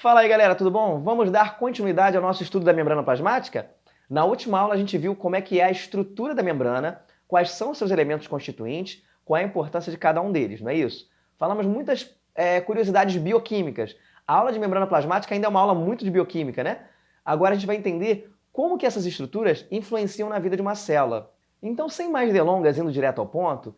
Fala aí, galera, tudo bom? Vamos dar continuidade ao nosso estudo da membrana plasmática? Na última aula a gente viu como é que é a estrutura da membrana, quais são os seus elementos constituintes, qual é a importância de cada um deles, não é isso? Falamos muitas curiosidades bioquímicas. A aula de membrana plasmática ainda é uma aula muito de bioquímica, né? Agora a gente vai entender como que essas estruturas influenciam na vida de uma célula. Então, sem mais delongas, indo direto ao ponto,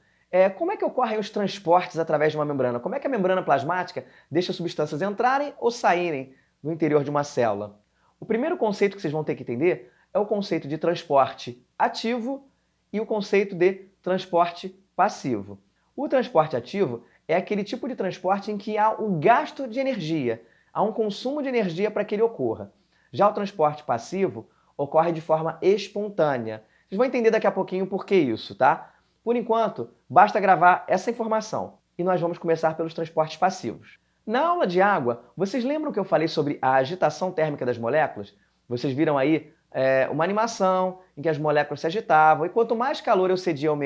como é que ocorrem os transportes através de uma membrana? Como é que a membrana plasmática deixa substâncias entrarem ou saírem no interior de uma célula? O primeiro conceito que vocês vão ter que entender é o conceito de transporte ativo e o conceito de transporte passivo. O transporte ativo é aquele tipo de transporte em que há um gasto de energia, há um consumo de energia para que ele ocorra. Já o transporte passivo ocorre de forma espontânea. Vocês vão entender daqui a pouquinho por que isso, tá? Por enquanto, basta gravar essa informação e nós vamos começar pelos transportes passivos. Na aula de água, vocês lembram que eu falei sobre a agitação térmica das moléculas? Vocês viram aí uma animação em que as moléculas se agitavam e quanto mais calor eu cedia ao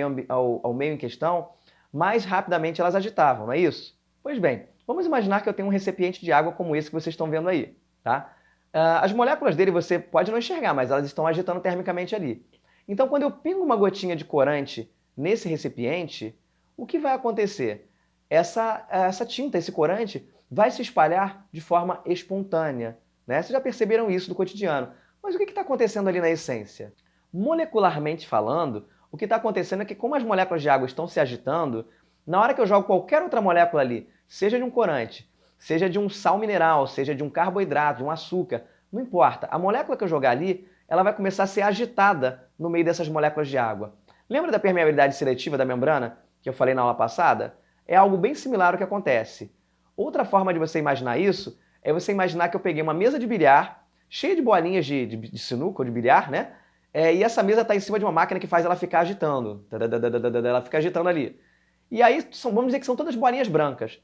meio em questão, mais rapidamente elas agitavam, não é isso? Pois bem, vamos imaginar que eu tenho um recipiente de água como esse que vocês estão vendo aí, tá? As moléculas dele você pode não enxergar, mas elas estão agitando termicamente ali. Então, quando eu pingo uma gotinha de corante nesse recipiente, o que vai acontecer? Essa tinta, esse corante, vai se espalhar de forma espontânea, né? Vocês já perceberam isso do cotidiano. Mas o que está acontecendo ali na essência? Molecularmente falando, o que está acontecendo é que como as moléculas de água estão se agitando, na hora que eu jogo qualquer outra molécula ali, seja de um corante, seja de um sal mineral, seja de um carboidrato, de um açúcar, não importa, a molécula que eu jogar ali, ela vai começar a ser agitada no meio dessas moléculas de água. Lembra da permeabilidade seletiva da membrana, que eu falei na aula passada? É algo bem similar ao que acontece. Outra forma de você imaginar isso é você imaginar que eu peguei uma mesa de bilhar, cheia de bolinhas de sinuca ou de bilhar, né? E essa mesa está em cima de uma máquina que faz ela ficar agitando. Ela fica agitando ali. E aí, vamos dizer que são todas bolinhas brancas.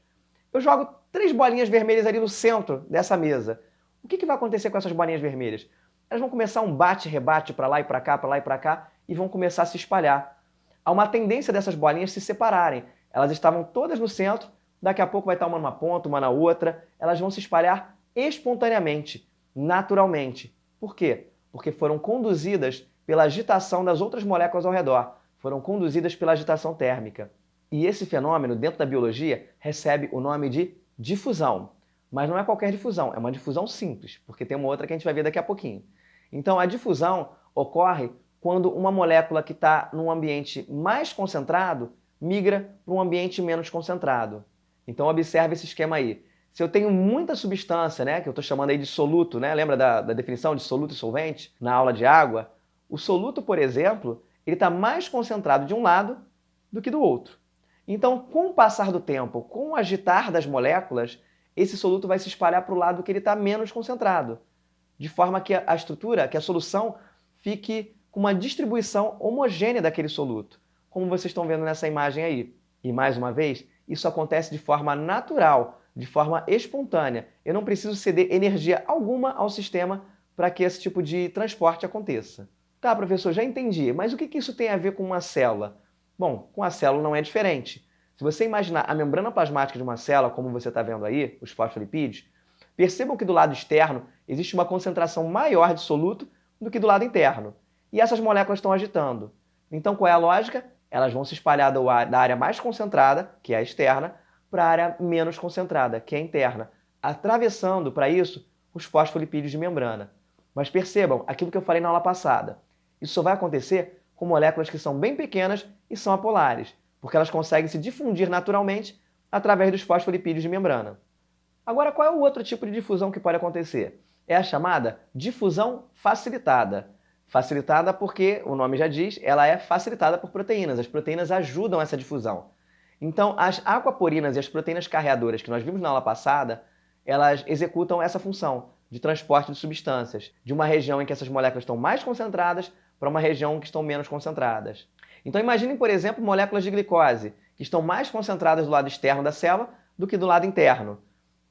Eu jogo 3 bolinhas vermelhas ali no centro dessa mesa. O que vai acontecer com essas bolinhas vermelhas? Elas vão começar um bate-rebate para lá e para cá, para lá e para cá, e vão começar a se espalhar. Há uma tendência dessas bolinhas se separarem. Elas estavam todas no centro, daqui a pouco vai estar uma numa ponta, uma na outra. Elas vão se espalhar espontaneamente, naturalmente. Por quê? Porque foram conduzidas pela agitação das outras moléculas ao redor. Foram conduzidas pela agitação térmica. E esse fenômeno, dentro da biologia, recebe o nome de difusão. Mas não é qualquer difusão, é uma difusão simples, porque tem uma outra que a gente vai ver daqui a pouquinho. Então, a difusão ocorre quando uma molécula que está num ambiente mais concentrado migra para um ambiente menos concentrado. Então, observe esse esquema aí. Se eu tenho muita substância, né, que eu estou chamando aí de soluto, né, lembra da definição de soluto e solvente na aula de água? O soluto, por exemplo, ele está mais concentrado de um lado do que do outro. Então, com o passar do tempo, com o agitar das moléculas, esse soluto vai se espalhar para o lado que ele está menos concentrado, de forma que a estrutura, que a solução, fique com uma distribuição homogênea daquele soluto, como vocês estão vendo nessa imagem aí. E, mais uma vez, isso acontece de forma natural, de forma espontânea. Eu não preciso ceder energia alguma ao sistema para que esse tipo de transporte aconteça. Tá, professor, já entendi, mas o que isso tem a ver com uma célula? Bom, com a célula não é diferente. Se você imaginar a membrana plasmática de uma célula, como você está vendo aí, os fosfolipídios, percebam que do lado externo existe uma concentração maior de soluto do que do lado interno. E essas moléculas estão agitando. Então, qual é a lógica? Elas vão se espalhar da área mais concentrada, que é a externa, para a área menos concentrada, que é a interna, atravessando, para isso, os fosfolipídios de membrana. Mas percebam aquilo que eu falei na aula passada. Isso só vai acontecer com moléculas que são bem pequenas e são apolares, porque elas conseguem se difundir naturalmente através dos fosfolipídios de membrana. Agora, qual é o outro tipo de difusão que pode acontecer? É a chamada difusão facilitada. Facilitada porque, o nome já diz, ela é facilitada por proteínas. As proteínas ajudam essa difusão. Então, as aquaporinas e as proteínas carreadoras que nós vimos na aula passada, elas executam essa função de transporte de substâncias de uma região em que essas moléculas estão mais concentradas para uma região que estão menos concentradas. Então imaginem, por exemplo, moléculas de glicose, que estão mais concentradas do lado externo da célula do que do lado interno.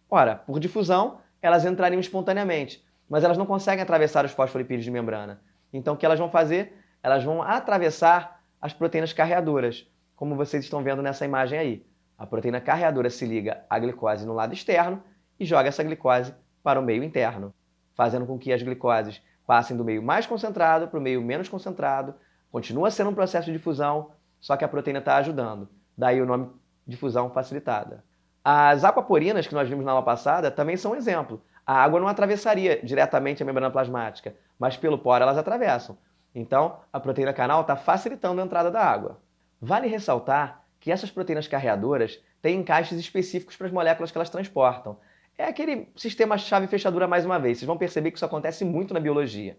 Ora, por difusão, elas entrariam espontaneamente, mas elas não conseguem atravessar os fosfolipídios de membrana. Então o que elas vão fazer? Elas vão atravessar as proteínas carreadoras, como vocês estão vendo nessa imagem aí. A proteína carreadora se liga à glicose no lado externo e joga essa glicose para o meio interno, fazendo com que as glicoses passem do meio mais concentrado para o meio menos concentrado. Continua sendo um processo de difusão, só que a proteína está ajudando. Daí o nome difusão facilitada. As aquaporinas que nós vimos na aula passada também são um exemplo. A água não atravessaria diretamente a membrana plasmática, mas pelo poro elas atravessam. Então, a proteína canal está facilitando a entrada da água. Vale ressaltar que essas proteínas carreadoras têm encaixes específicos para as moléculas que elas transportam. É aquele sistema chave-fechadura mais uma vez. Vocês vão perceber que isso acontece muito na biologia.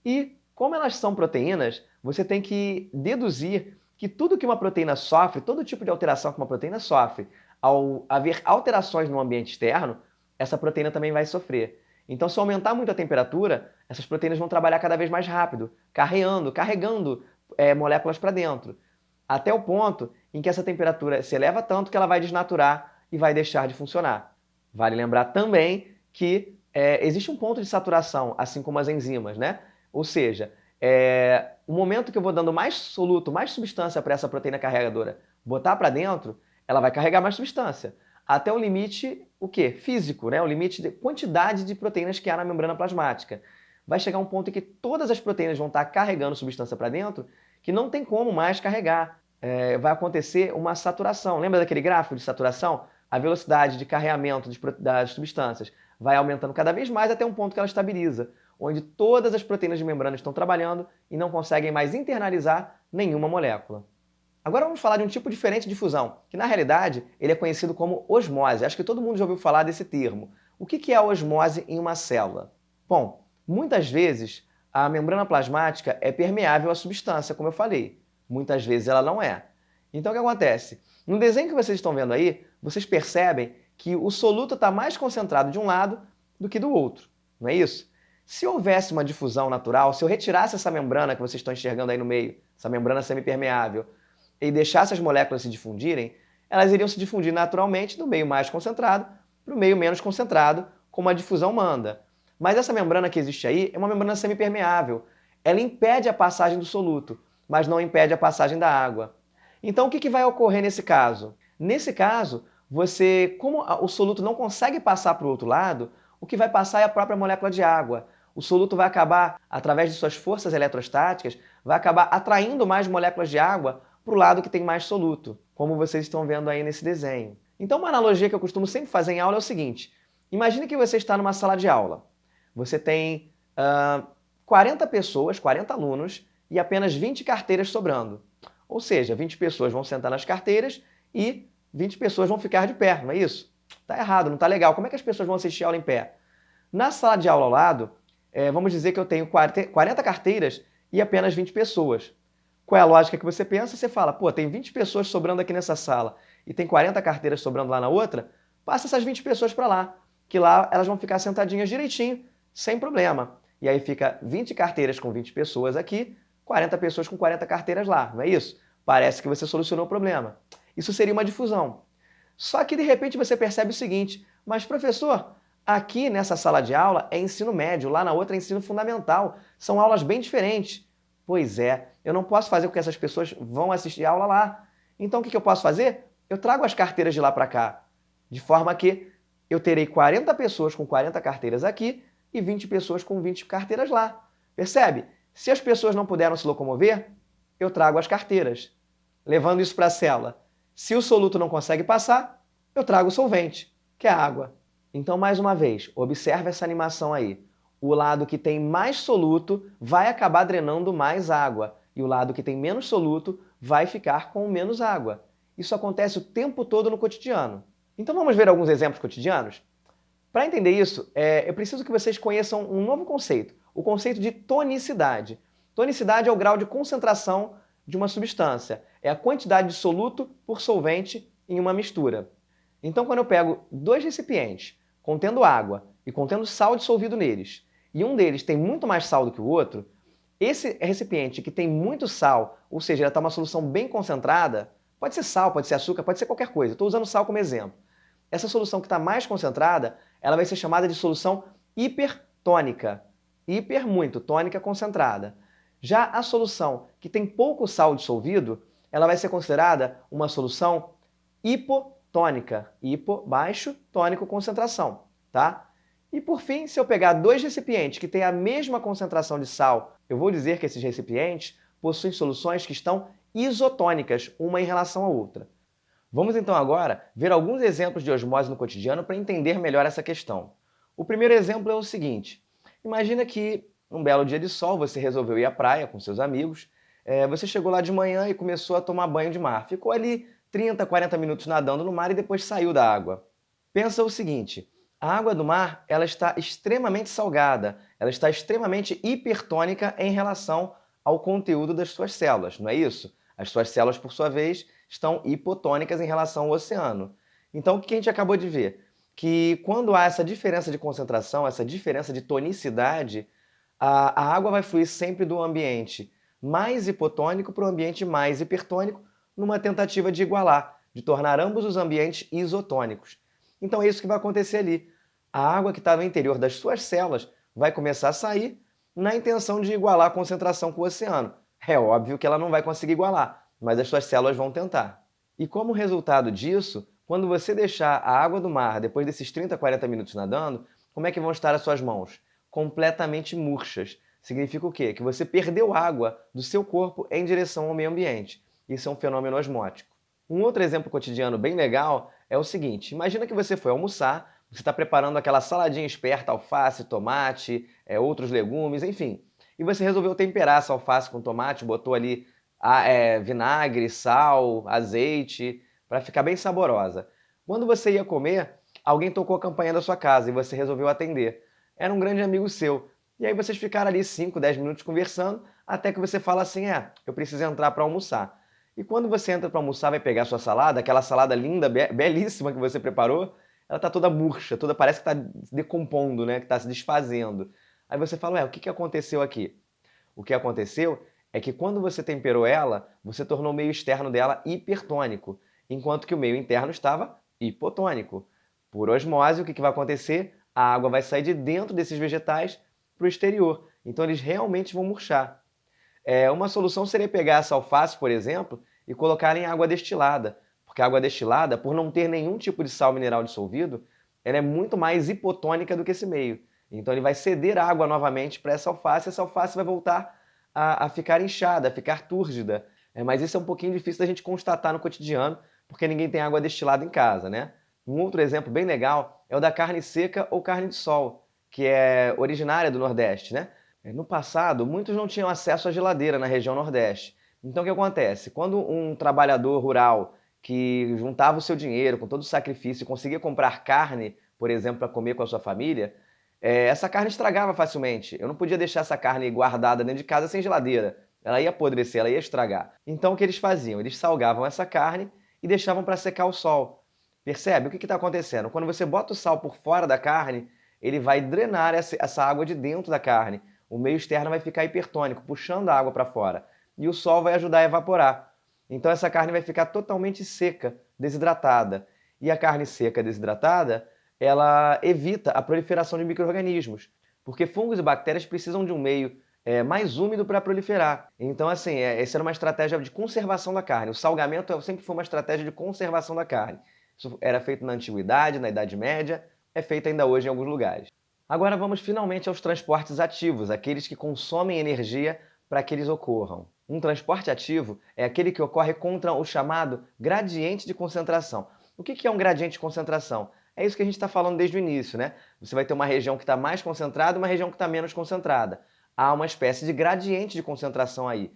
E, como elas são proteínas, você tem que deduzir que tudo que uma proteína sofre, todo tipo de alteração que uma proteína sofre, ao haver alterações no ambiente externo, essa proteína também vai sofrer. Então, se aumentar muito a temperatura, essas proteínas vão trabalhar cada vez mais rápido, carregando moléculas para dentro, até o ponto em que essa temperatura se eleva tanto que ela vai desnaturar e vai deixar de funcionar. Vale lembrar também que existe um ponto de saturação, assim como as enzimas, né? Ou seja, o momento que eu vou dando mais soluto, mais substância para essa proteína carregadora botar para dentro, ela vai carregar mais substância. Até o limite, o quê? Físico, né? O limite de quantidade de proteínas que há na membrana plasmática. Vai chegar um ponto em que todas as proteínas vão estar carregando substância para dentro que não tem como mais carregar. Vai acontecer uma saturação. Lembra daquele gráfico de saturação? A velocidade de carregamento das substâncias vai aumentando cada vez mais até um ponto que ela estabiliza, onde todas as proteínas de membrana estão trabalhando e não conseguem mais internalizar nenhuma molécula. Agora vamos falar de um tipo diferente de fusão, que na realidade ele é conhecido como osmose. Acho que todo mundo já ouviu falar desse termo. O que é a osmose em uma célula? Bom, muitas vezes a membrana plasmática é permeável à substância, como eu falei. Muitas vezes ela não é. Então o que acontece? No desenho que vocês estão vendo aí, vocês percebem que o soluto está mais concentrado de um lado do que do outro, não é isso? Se houvesse uma difusão natural, se eu retirasse essa membrana que vocês estão enxergando aí no meio, essa membrana semipermeável, e deixasse as moléculas se difundirem, elas iriam se difundir naturalmente do meio mais concentrado para o meio menos concentrado, como a difusão manda. Mas essa membrana que existe aí é uma membrana semipermeável. Ela impede a passagem do soluto, mas não impede a passagem da água. Então o que vai ocorrer nesse caso? Nesse caso, como o soluto não consegue passar para o outro lado, o que vai passar é a própria molécula de água. O soluto vai acabar, através de suas forças eletrostáticas, vai acabar atraindo mais moléculas de água para o lado que tem mais soluto, como vocês estão vendo aí nesse desenho. Então, uma analogia que eu costumo sempre fazer em aula é o seguinte: imagine que você está numa sala de aula. Você tem 40 pessoas, 40 alunos, e apenas 20 carteiras sobrando. Ou seja, 20 pessoas vão sentar nas carteiras e 20 pessoas vão ficar de pé, não é isso? Está errado, não está legal. Como é que as pessoas vão assistir a aula em pé? Na sala de aula ao lado, vamos dizer que eu tenho 40 carteiras e apenas 20 pessoas. Qual é a lógica que você pensa? Você fala, pô, tem 20 pessoas sobrando aqui nessa sala e tem 40 carteiras sobrando lá na outra, passa essas 20 pessoas para lá, que lá elas vão ficar sentadinhas direitinho, sem problema. E aí fica 20 carteiras com 20 pessoas aqui, 40 pessoas com 40 carteiras lá, não é isso? Parece que você solucionou o problema. Isso seria uma difusão. Só que de repente você percebe o seguinte: mas professor, aqui nessa sala de aula é ensino médio, lá na outra é ensino fundamental, são aulas bem diferentes. Pois é, eu não posso fazer com que essas pessoas vão assistir a aula lá. Então o que eu posso fazer? Eu trago as carteiras de lá para cá, de forma que eu terei 40 pessoas com 40 carteiras aqui e 20 pessoas com 20 carteiras lá. Percebe? Se as pessoas não puderam se locomover, eu trago as carteiras, levando isso para a célula. Se o soluto não consegue passar, eu trago o solvente, que é a água. Então, mais uma vez, observe essa animação aí. O lado que tem mais soluto vai acabar drenando mais água, e o lado que tem menos soluto vai ficar com menos água. Isso acontece o tempo todo no cotidiano. Então vamos ver alguns exemplos cotidianos? Para entender isso, eu preciso que vocês conheçam um novo conceito, o conceito de tonicidade. Tonicidade é o grau de concentração de uma substância, é a quantidade de soluto por solvente em uma mistura. Então, quando eu pego dois recipientes contendo água e contendo sal dissolvido neles, e um deles tem muito mais sal do que o outro, esse recipiente que tem muito sal, ou seja, ele está uma solução bem concentrada, pode ser sal, pode ser açúcar, pode ser qualquer coisa, estou usando sal como exemplo. Essa solução que está mais concentrada, ela vai ser chamada de solução hipertônica. Hiper, muito, tônica, concentrada. Já a solução que tem pouco sal dissolvido, ela vai ser considerada uma solução hipotônica. Hipo, baixo, tônico, concentração, tá? E por fim, se eu pegar dois recipientes que têm a mesma concentração de sal, eu vou dizer que esses recipientes possuem soluções que estão isotônicas, uma em relação à outra. Vamos então agora ver alguns exemplos de osmose no cotidiano para entender melhor essa questão. O primeiro exemplo é o seguinte: imagina que um belo dia de sol você resolveu ir à praia com seus amigos, você chegou lá de manhã e começou a tomar banho de mar. Ficou ali 30, 40 minutos nadando no mar e depois saiu da água. Pensa o seguinte: a água do mar ela está extremamente salgada, ela está extremamente hipertônica em relação ao conteúdo das suas células, não é isso? As suas células, por sua vez, estão hipotônicas em relação ao oceano. Então, o que a gente acabou de ver? Que quando há essa diferença de concentração, essa diferença de tonicidade, a água vai fluir sempre do ambiente mais hipotônico para o ambiente mais hipertônico, numa tentativa de igualar, de tornar ambos os ambientes isotônicos. Então é isso que vai acontecer ali. A água que está no interior das suas células vai começar a sair na intenção de igualar a concentração com o oceano. É óbvio que ela não vai conseguir igualar, mas as suas células vão tentar. E como resultado disso, quando você deixar a água do mar, depois desses 30, 40 minutos nadando, como é que vão estar as suas mãos? Completamente murchas. Significa o quê? Que você perdeu água do seu corpo em direção ao meio ambiente. Isso é um fenômeno osmótico. Um outro exemplo cotidiano bem legal é o seguinte: imagina que você foi almoçar, você está preparando aquela saladinha esperta, alface, tomate, outros legumes, enfim. E você resolveu temperar essa alface com tomate, botou ali vinagre, sal, azeite, para ficar bem saborosa. Quando você ia comer, alguém tocou a campainha da sua casa e você resolveu atender. Era um grande amigo seu. E aí vocês ficaram ali 5, 10 minutos conversando, até que você fala assim: eu preciso entrar para almoçar. E quando você entra para almoçar, vai pegar a sua salada, aquela salada linda, belíssima que você preparou, ela está toda murcha, parece que está se decompondo, né? Que está se desfazendo. Aí você fala: o que aconteceu aqui? O que aconteceu é que quando você temperou ela, você tornou o meio externo dela hipertônico, enquanto que o meio interno estava hipotônico. Por osmose, o que vai acontecer? A água vai sair de dentro desses vegetais para o exterior. Então eles realmente vão murchar. Uma solução seria pegar essa alface, por exemplo, e colocar em água destilada, porque a água destilada, por não ter nenhum tipo de sal mineral dissolvido, ela é muito mais hipotônica do que esse meio. Então ele vai ceder água novamente para essa alface vai voltar a ficar inchada, a ficar túrgida. Mas isso é um pouquinho difícil da gente constatar no cotidiano, porque ninguém tem água destilada em casa, né? Um outro exemplo bem legal é o da carne seca ou carne de sol, que é originária do Nordeste, né? No passado, muitos não tinham acesso à geladeira na região Nordeste. Então o que acontece? Quando um trabalhador rural que juntava o seu dinheiro com todo o sacrifício e conseguia comprar carne, por exemplo, para comer com a sua família, essa carne estragava facilmente. Eu não podia deixar essa carne guardada dentro de casa sem geladeira. Ela ia apodrecer, ela ia estragar. Então o que eles faziam? Eles salgavam essa carne e deixavam para secar ao sol. Percebe? O que está acontecendo? Quando você bota o sal por fora da carne, ele vai drenar essa água de dentro da carne. O meio externo vai ficar hipertônico, puxando a água para fora. E o sol vai ajudar a evaporar. Então essa carne vai ficar totalmente seca, desidratada. E a carne seca, desidratada, ela evita a proliferação de micro-organismos. Porque fungos e bactérias precisam de um meio mais úmido para proliferar. Então, assim, essa era uma estratégia de conservação da carne. O salgamento sempre foi uma estratégia de conservação da carne. Isso era feito na Antiguidade, na Idade Média, é feito ainda hoje em alguns lugares. Agora vamos finalmente aos transportes ativos, aqueles que consomem energia para que eles ocorram. Um transporte ativo é aquele que ocorre contra o chamado gradiente de concentração. O que é um gradiente de concentração? É isso que a gente está falando desde o início, né? Você vai ter uma região que está mais concentrada e uma região que está menos concentrada. Há uma espécie de gradiente de concentração aí.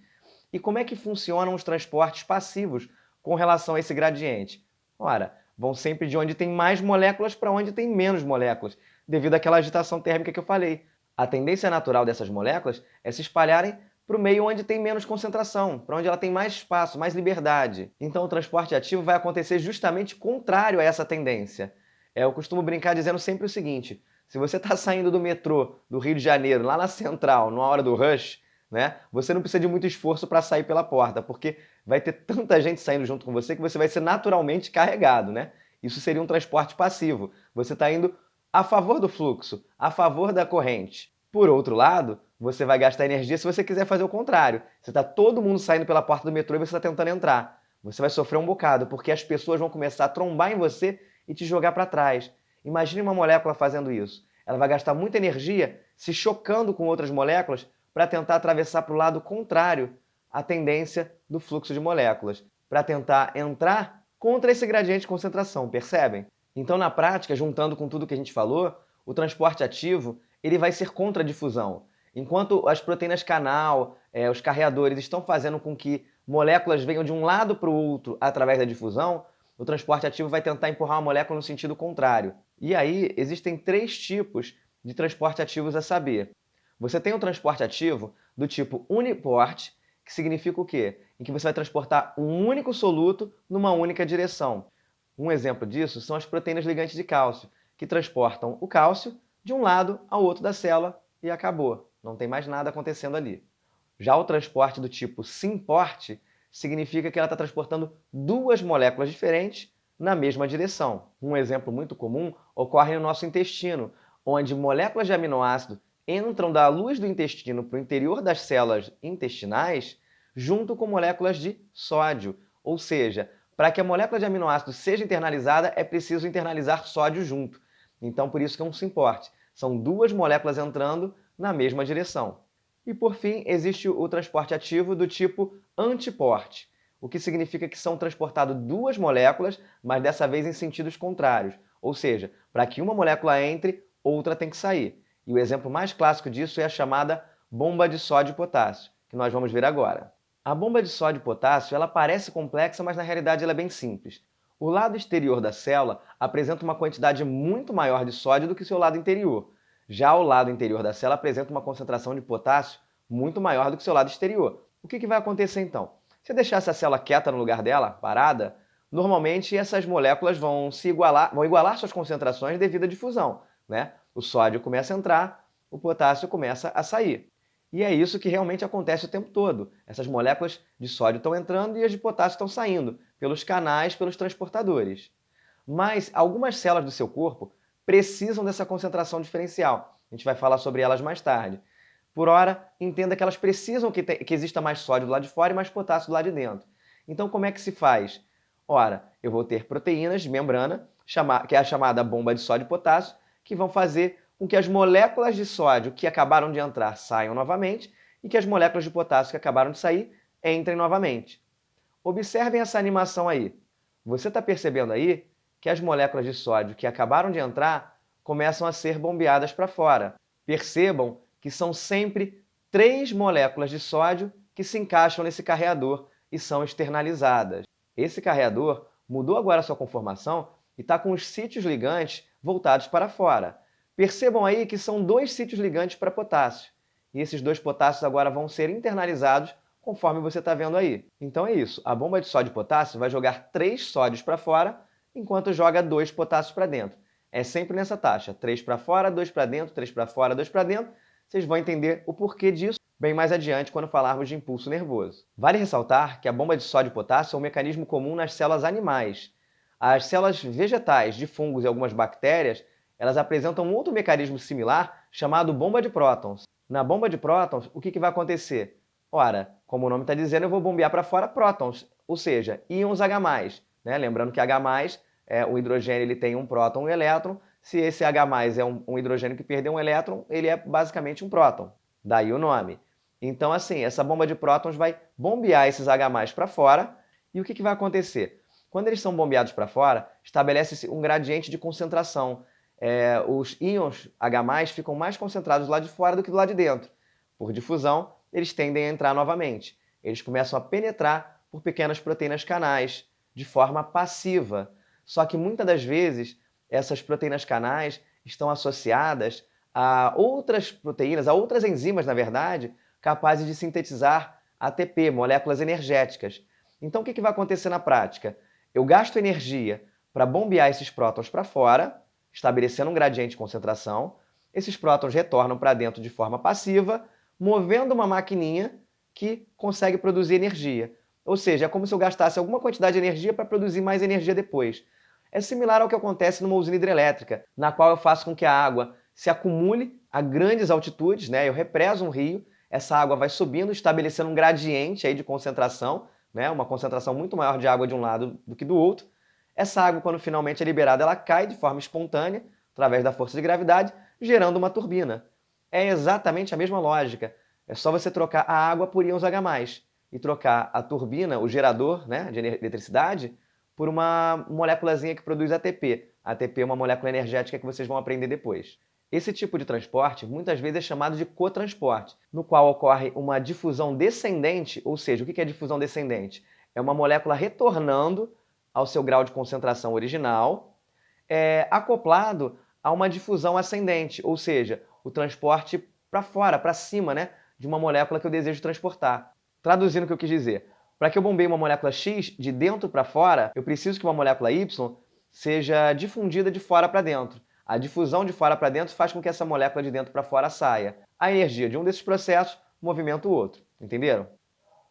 E como é que funcionam os transportes passivos com relação a esse gradiente? Ora, vão sempre de onde tem mais moléculas para onde tem menos moléculas, devido àquela agitação térmica que eu falei. A tendência natural dessas moléculas é se espalharem para o meio onde tem menos concentração, para onde ela tem mais espaço, mais liberdade. Então o transporte ativo vai acontecer justamente contrário a essa tendência. Eu costumo brincar dizendo sempre o seguinte: se você está saindo do metrô do Rio de Janeiro, lá na Central, numa hora do rush, né, você não precisa de muito esforço para sair pela porta, porque vai ter tanta gente saindo junto com você que você vai ser naturalmente carregado, né? Isso seria um transporte passivo. Você está indo a favor do fluxo, a favor da corrente. Por outro lado, você vai gastar energia se você quiser fazer o contrário. Você está todo mundo saindo pela porta do metrô e você está tentando entrar. Você vai sofrer um bocado, porque as pessoas vão começar a trombar em você e te jogar para trás. Imagine uma molécula fazendo isso. ela vai gastar muita energia se chocando com outras moléculas para tentar atravessar para o lado contrário à tendência do fluxo de moléculas, para tentar entrar contra esse gradiente de concentração, percebem? Então, na prática, juntando com tudo que a gente falou, o transporte ativo ele vai ser contra a difusão. Enquanto as proteínas canal, os carreadores estão fazendo com que moléculas venham de um lado para o outro através da difusão, o transporte ativo vai tentar empurrar uma molécula no sentido contrário. E aí, existem 3 tipos de transporte ativos a saber. Você tem o transporte ativo do tipo uniporte, que significa o quê? Em que você vai transportar um único soluto numa única direção. Um exemplo disso são as proteínas ligantes de cálcio, que transportam o cálcio de um lado ao outro da célula e acabou. Não tem mais nada acontecendo ali. Já o transporte do tipo simporte significa que ela está transportando 2 moléculas diferentes na mesma direção. Um exemplo muito comum ocorre no nosso intestino, onde moléculas de aminoácido entram da luz do intestino para o interior das células intestinais junto com moléculas de sódio. Ou seja, para que a molécula de aminoácido seja internalizada, é preciso internalizar sódio junto. Então, por isso que é um simporte. São 2 moléculas entrando na mesma direção. E, por fim, existe o transporte ativo do tipo antiporte, o que significa que são transportadas 2 moléculas, mas dessa vez em sentidos contrários. Ou seja, para que uma molécula entre, outra tem que sair. E o exemplo mais clássico disso é a chamada bomba de sódio e potássio, que nós vamos ver agora. A bomba de sódio e potássio ela parece complexa, mas na realidade ela é bem simples. O lado exterior da célula apresenta uma quantidade muito maior de sódio do que o seu lado interior. Já o lado interior da célula apresenta uma concentração de potássio muito maior do que o seu lado exterior. O que vai acontecer então? Se eu deixar essa célula quieta no lugar dela, parada, normalmente essas moléculas vão igualar suas concentrações devido à difusão, né? O sódio começa a entrar, o potássio começa a sair. E é isso que realmente acontece o tempo todo. Essas moléculas de sódio estão entrando e as de potássio estão saindo, pelos canais, pelos transportadores. Mas algumas células do seu corpo precisam dessa concentração diferencial. A gente vai falar sobre elas mais tarde. Por ora, entenda que elas precisam que exista mais sódio do lado de fora e mais potássio do lado de dentro. Então, como é que se faz? Ora, eu vou ter proteínas de membrana, que é a chamada bomba de sódio e potássio, que vão fazer com que as moléculas de sódio que acabaram de entrar saiam novamente e que as moléculas de potássio que acabaram de sair entrem novamente. Observem essa animação aí. Você está percebendo aí que as moléculas de sódio que acabaram de entrar começam a ser bombeadas para fora. Percebam que são sempre 3 moléculas de sódio que se encaixam nesse carreador e são externalizadas. Esse carreador mudou agora a sua conformação e está com os sítios ligantes voltados para fora. Percebam aí que são 2 sítios ligantes para potássio. E esses 2 potássios agora vão ser internalizados conforme você está vendo aí. Então é isso. A bomba de sódio e potássio vai jogar 3 sódios para fora, enquanto joga 2 potássios para dentro. É sempre nessa taxa. 3 para fora, 2 para dentro, 3 para fora, 2 para dentro. Vocês vão entender o porquê disso bem mais adiante quando falarmos de impulso nervoso. Vale ressaltar que a bomba de sódio e potássio é um mecanismo comum nas células animais. As células vegetais, de fungos e algumas bactérias, elas apresentam um outro mecanismo similar chamado bomba de prótons. Na bomba de prótons, o que vai acontecer? Ora, como o nome está dizendo, eu vou bombear para fora prótons, ou seja, íons H+. Né? Lembrando que H+, o hidrogênio ele tem um próton e um elétron. Se esse H+, é um hidrogênio que perdeu um elétron, ele é basicamente um próton. Daí o nome. Então, assim, essa bomba de prótons vai bombear esses H+ para fora. E o que vai acontecer? Quando eles são bombeados para fora, estabelece-se um gradiente de concentração. Os íons H+ ficam mais concentrados do lado de fora do que do lado de dentro. Por difusão, eles tendem a entrar novamente. Eles começam a penetrar por pequenas proteínas canais, de forma passiva. Só que muitas das vezes, essas proteínas canais estão associadas a outras proteínas, a outras enzimas, na verdade, capazes de sintetizar ATP, moléculas energéticas. Então, o que vai acontecer na prática? Eu gasto energia para bombear esses prótons para fora, estabelecendo um gradiente de concentração. Esses prótons retornam para dentro de forma passiva, movendo uma maquininha que consegue produzir energia. Ou seja, é como se eu gastasse alguma quantidade de energia para produzir mais energia depois. É similar ao que acontece numa usina hidrelétrica, na qual eu faço com que a água se acumule a grandes altitudes, né? Eu represo um rio, essa água vai subindo, estabelecendo um gradiente aí de concentração, né? Uma concentração muito maior de água de um lado do que do outro. Essa água, quando finalmente é liberada, ela cai de forma espontânea, através da força de gravidade, gerando uma turbina. É exatamente a mesma lógica. É só você trocar a água por íons H+, e trocar a turbina, o gerador, né, de eletricidade, por uma moléculazinha que produz ATP. ATP é uma molécula energética que vocês vão aprender depois. Esse tipo de transporte muitas vezes é chamado de cotransporte, no qual ocorre uma difusão descendente, ou seja, o que é difusão descendente? É uma molécula retornando ao seu grau de concentração original, acoplado a uma difusão ascendente, ou seja, o transporte para fora, para cima, né, de uma molécula que eu desejo transportar. Traduzindo o que eu quis dizer, para que eu bombeie uma molécula X de dentro para fora, eu preciso que uma molécula Y seja difundida de fora para dentro. A difusão de fora para dentro faz com que essa molécula de dentro para fora saia. A energia de um desses processos movimenta o outro. Entenderam?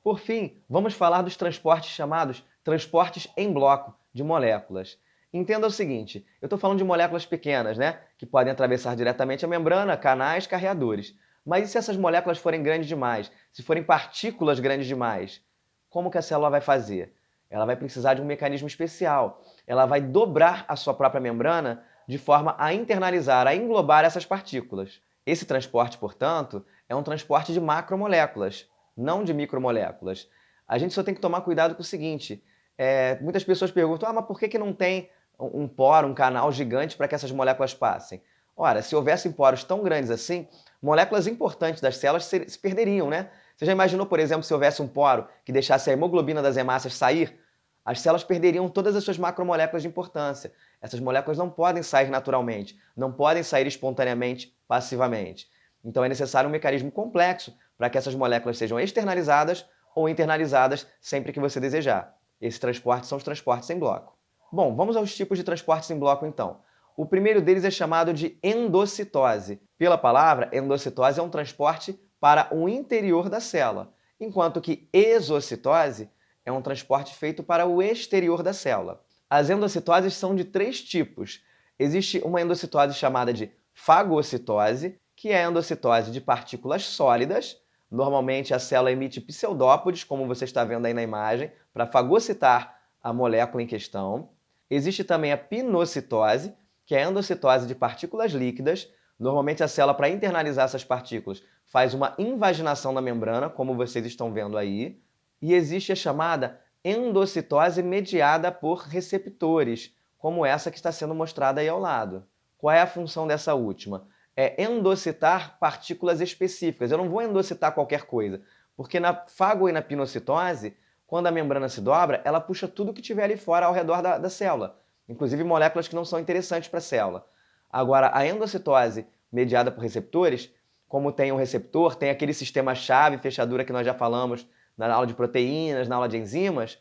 Por fim, vamos falar dos transportes chamados transportes em bloco de moléculas. Entenda o seguinte, eu estou falando de moléculas pequenas, né, que podem atravessar diretamente a membrana, canais, carreadores. Mas e se essas moléculas forem grandes demais? Se forem partículas grandes demais? Como que a célula vai fazer? Ela vai precisar de um mecanismo especial. Ela vai dobrar a sua própria membrana de forma a internalizar, a englobar essas partículas. Esse transporte, portanto, é um transporte de macromoléculas, não de micromoléculas. A gente só tem que tomar cuidado com o seguinte, muitas pessoas perguntam, mas por que não tem um poro, um canal gigante para que essas moléculas passem? Ora, se houvessem poros tão grandes assim, moléculas importantes das células se perderiam, né? Você já imaginou, por exemplo, se houvesse um poro que deixasse a hemoglobina das hemácias sair? As células perderiam todas as suas macromoléculas de importância. Essas moléculas não podem sair naturalmente, não podem sair espontaneamente, passivamente. Então é necessário um mecanismo complexo para que essas moléculas sejam externalizadas ou internalizadas sempre que você desejar. Esses transportes são os transportes em bloco. Bom, vamos aos tipos de transportes em bloco então. O primeiro deles é chamado de endocitose. Pela palavra, endocitose é um transporte para o interior da célula, enquanto que exocitose é um transporte feito para o exterior da célula. As endocitoses são de 3 tipos. Existe uma endocitose chamada de fagocitose, que é a endocitose de partículas sólidas. Normalmente a célula emite pseudópodes, como você está vendo aí na imagem, para fagocitar a molécula em questão. Existe também a pinocitose, que é a endocitose de partículas líquidas. Normalmente a célula, para internalizar essas partículas, faz uma invaginação na membrana, como vocês estão vendo aí. E existe a chamada endocitose mediada por receptores, como essa que está sendo mostrada aí ao lado. Qual é a função dessa última? É endocitar partículas específicas. Eu não vou endocitar qualquer coisa, porque na fago e na pinocitose, quando a membrana se dobra, ela puxa tudo que tiver ali fora ao redor da célula, inclusive moléculas que não são interessantes para a célula. Agora, a endocitose mediada por receptores, como tem um receptor, tem aquele sistema chave fechadura que nós já falamos na aula de proteínas, na aula de enzimas.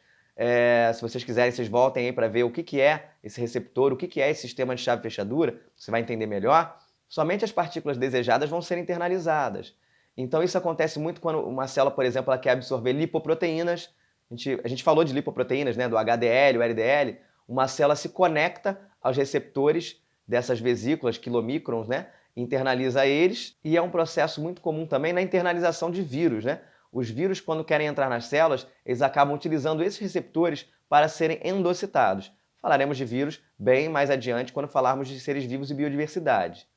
Se vocês quiserem, vocês voltem aí para ver o que é esse receptor, o que é esse sistema de chave fechadura, você vai entender melhor. Somente as partículas desejadas vão ser internalizadas. Então isso acontece muito quando uma célula, por exemplo, ela quer absorver lipoproteínas. A gente falou de lipoproteínas, né, do HDL, o LDL. Uma célula se conecta aos receptores dessas vesículas, quilomicrons, né, internaliza eles, e é um processo muito comum também na internalização de vírus, né? Os vírus, quando querem entrar nas células, eles acabam utilizando esses receptores para serem endocitados. Falaremos de vírus bem mais adiante quando falarmos de seres vivos e biodiversidade.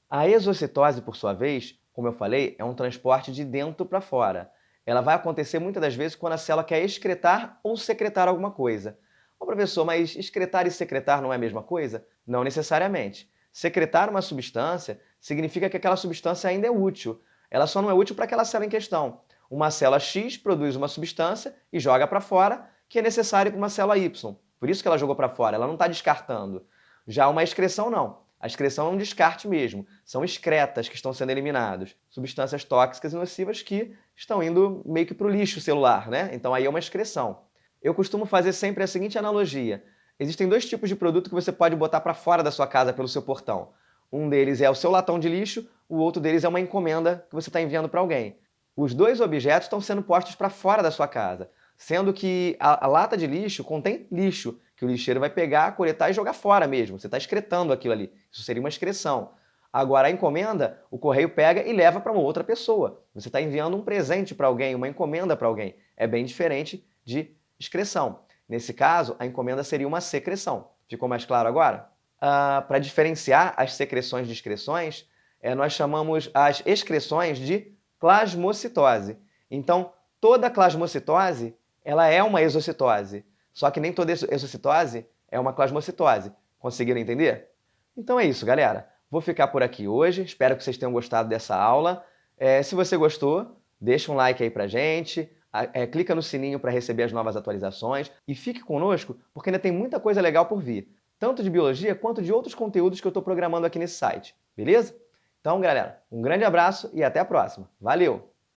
A exocitose, por sua vez, como eu falei, é um transporte de dentro para fora. Ela vai acontecer muitas das vezes quando a célula quer excretar ou secretar alguma coisa. Ô professor, mas excretar e secretar não é a mesma coisa? Não necessariamente. Secretar uma substância significa que aquela substância ainda é útil. Ela só não é útil para aquela célula em questão. Uma célula X produz uma substância e joga para fora, que é necessário para uma célula Y. Por isso que ela jogou para fora, ela não está descartando. Já uma excreção não. A excreção é um descarte mesmo. São excretas que estão sendo eliminados. Substâncias tóxicas e nocivas que estão indo meio que para o lixo celular, né? Então aí é uma excreção. Eu costumo fazer sempre a seguinte analogia. Existem 2 tipos de produto que você pode botar para fora da sua casa pelo seu portão. Um deles é o seu latão de lixo, o outro deles é uma encomenda que você está enviando para alguém. Os 2 objetos estão sendo postos para fora da sua casa, sendo que a lata de lixo contém lixo, que o lixeiro vai pegar, coletar e jogar fora mesmo. Você está excretando aquilo ali. Isso seria uma excreção. Agora, a encomenda, o correio pega e leva para uma outra pessoa. Você está enviando um presente para alguém, uma encomenda para alguém. É bem diferente de excreção. Nesse caso, a encomenda seria uma secreção. Ficou mais claro agora? Para diferenciar as secreções de excreções, nós chamamos as excreções de plasmocitose. Então, toda plasmocitose ela é uma exocitose, só que nem toda exocitose é uma plasmocitose. Conseguiram entender? Então é isso, galera. Vou ficar por aqui hoje. Espero que vocês tenham gostado dessa aula. Se você gostou, deixa um like aí pra gente, clica no sininho para receber as novas atualizações e fique conosco porque ainda tem muita coisa legal por vir, tanto de biologia quanto de outros conteúdos que eu estou programando aqui nesse site, beleza? Então, galera, um grande abraço e até a próxima. Valeu!